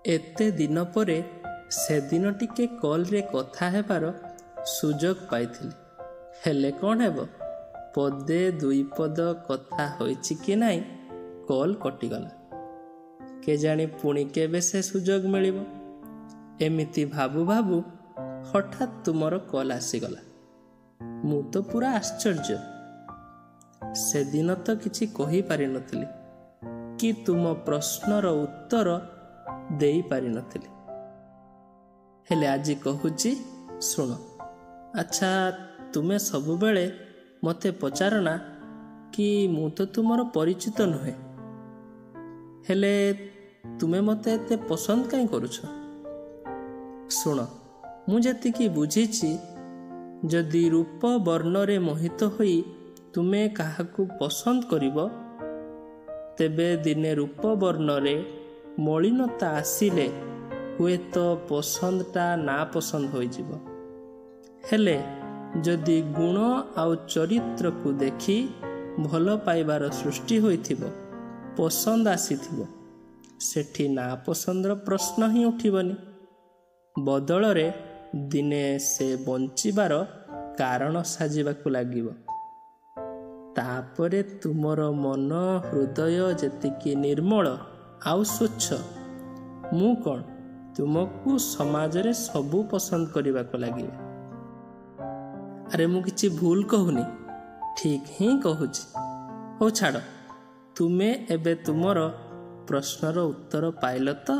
एते दिन परे सेदिन टिके कॉलरे कथा हेबार सुजोग पाइथिली। हेले कौन हेबो, पदे दुई पद कथा होइछि कि नाई कॉल कटिगला। केजाणी पुणी केबे से सुजोग मिलिबो। एमिति भाबु भाबु हठात तुमर कॉल आसीगला। मु तो पूरा आश्चर्य। सेदिन तो किछि कहि पारि नथिली कि तुम प्रश्नर उत्तर देई पारि नथिली। हेले आजी कहूची शुण। अच्छा, तुमे सबुबेले मते पचारना कि मु तो तुमर परिचित नुहे, हेले तुमे मते एते पसंद काई करुछ? शुण, मु जेतिकी बुझीची, जदि रूप वर्णरे मोहित होई तुमे काहाकू पसंद करिबो, तेबे दिने रूप वर्णरे मलिनता आसिले हुए तो पसंदटा ना पसंद हो जिवो। हेले जदि गुण आउ चरित्र को देखी भल पाइबार सृष्टि होइथिबो, पसंद आसीथिबो, सेठी ना पसंदर प्रश्न ही उठिबनी। बदलरे दिने से बंचिबार कारण साजिबाकू लागिबो। तापरे तुमर मन हृदय जेतिकी निर्मल आउ स्वच्छ, मु कौन तुमको समाज रे सबू पसंद करने को लगे। अरे मु किछि भूल कहूनी, ठीक ही कहूची। हो छाड़, तुमे एबे तुमर प्रश्नर उत्तर पाइल तो?